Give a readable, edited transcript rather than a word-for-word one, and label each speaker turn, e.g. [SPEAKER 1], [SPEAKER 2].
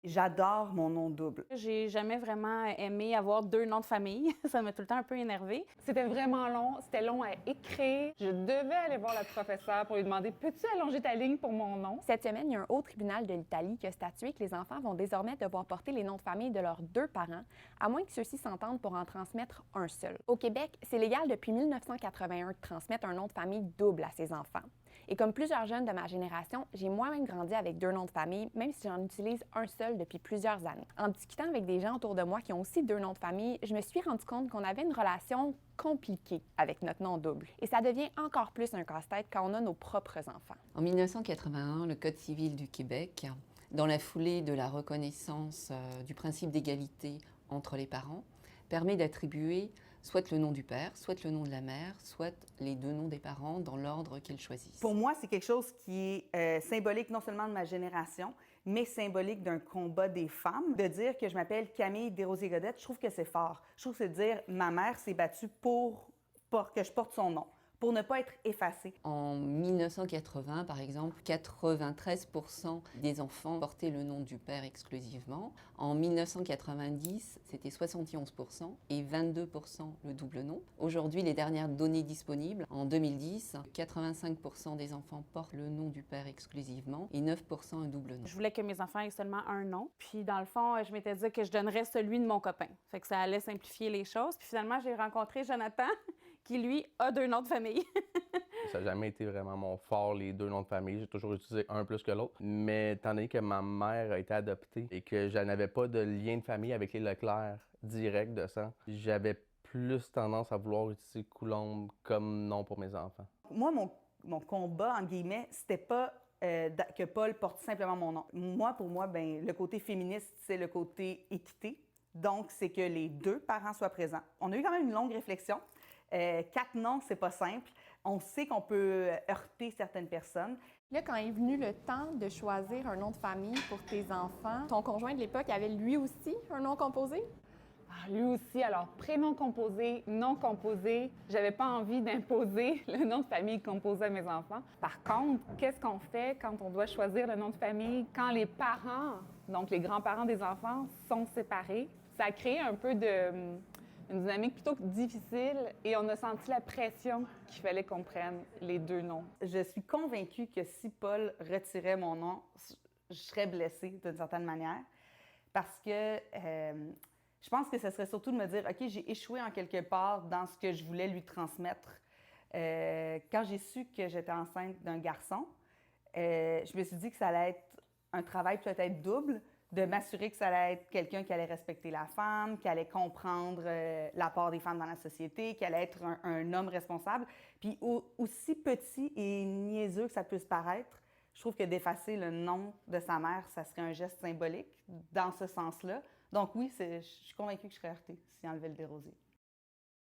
[SPEAKER 1] J'adore mon nom double.
[SPEAKER 2] J'ai jamais vraiment aimé avoir 2 noms de famille. Ça m'a tout le temps un peu énervée.
[SPEAKER 3] C'était vraiment long, c'était long à écrire. Je devais aller voir la professeure pour lui demander « Peux-tu allonger ta ligne pour mon nom? »
[SPEAKER 4] Cette semaine, il y a un haut tribunal de l'Italie qui a statué que les enfants vont désormais devoir porter les noms de famille de leurs 2 parents, à moins que ceux-ci s'entendent pour en transmettre un seul. Au Québec, c'est légal depuis 1981 de transmettre un nom de famille double à ses enfants. Et comme plusieurs jeunes de ma génération, j'ai moi-même grandi avec 2 noms de famille, même si j'en utilise un seul depuis plusieurs années. En discutant avec des gens autour de moi qui ont aussi 2 noms de famille, je me suis rendu compte qu'on avait une relation compliquée avec notre nom double. Et ça devient encore plus un casse-tête quand on a nos propres enfants.
[SPEAKER 5] En 1981, le Code civil du Québec, dans la foulée de la reconnaissance du principe d'égalité entre les parents, permet d'attribuer soit le nom du père, soit le nom de la mère, soit les 2 noms des parents dans l'ordre qu'ils choisissent.
[SPEAKER 1] Pour moi, c'est quelque chose qui est symbolique non seulement de ma génération, mais symbolique d'un combat des femmes. De dire que je m'appelle Camille Desrosiers-Godette, je trouve que c'est fort. Je trouve que c'est de dire ma mère s'est battue pour que je porte son nom, pour ne pas être effacée.
[SPEAKER 5] En 1980, par exemple, 93% des enfants portaient le nom du père exclusivement. En 1990, c'était 71% et 22% le double nom. Aujourd'hui, les dernières données disponibles, en 2010, 85% des enfants portent le nom du père exclusivement et 9% un double nom.
[SPEAKER 2] Je voulais que mes enfants aient seulement un nom. Puis dans le fond, je m'étais dit que je donnerais celui de mon copain. Fait que ça allait simplifier les choses. Puis finalement, j'ai rencontré Jonathan, qui lui a 2 noms de famille.
[SPEAKER 6] Ça n'a jamais été vraiment mon fort, les 2 noms de famille. J'ai toujours utilisé un plus que l'autre. Mais étant donné que ma mère a été adoptée et que je n'avais pas de lien de famille avec les Leclerc direct de sang, j'avais plus tendance à vouloir utiliser Coulombe comme nom pour mes enfants.
[SPEAKER 1] Moi, mon combat, en guillemets, c'était pas que Paul porte simplement mon nom. Moi, pour moi, ben, le côté féministe, c'est le côté équité. Donc, c'est que les 2 parents soient présents. On a eu quand même une longue réflexion. 4 noms, c'est pas simple. On sait qu'on peut heurter certaines personnes.
[SPEAKER 4] Là, quand est venu le temps de choisir un nom de famille pour tes enfants, ton conjoint de l'époque avait lui aussi un nom composé?
[SPEAKER 3] Ah, lui aussi, alors prénom composé, nom composé. J'avais pas envie d'imposer le nom de famille composé à mes enfants. Par contre, qu'est-ce qu'on fait quand on doit choisir le nom de famille? Quand les parents, donc les grands-parents des enfants, sont séparés, ça a créé un peu une dynamique plutôt difficile et on a senti la pression qu'il fallait qu'on prenne les 2 noms.
[SPEAKER 1] Je suis convaincue que si Paul retirait mon nom, je serais blessée d'une certaine manière parce que je pense que ce serait surtout de me dire « OK, j'ai échoué en quelque part dans ce que je voulais lui transmettre. » Quand j'ai su que j'étais enceinte d'un garçon, je me suis dit que ça allait être un travail peut-être double, de m'assurer que ça allait être quelqu'un qui allait respecter la femme, qui allait comprendre l'apport des femmes dans la société, qui allait être un homme responsable. Puis aussi petit et niaiseux que ça puisse paraître, je trouve que d'effacer le nom de sa mère, ça serait un geste symbolique dans ce sens-là. Donc oui, je suis convaincue que je serais heurtée si on enlevait le Desrosiers.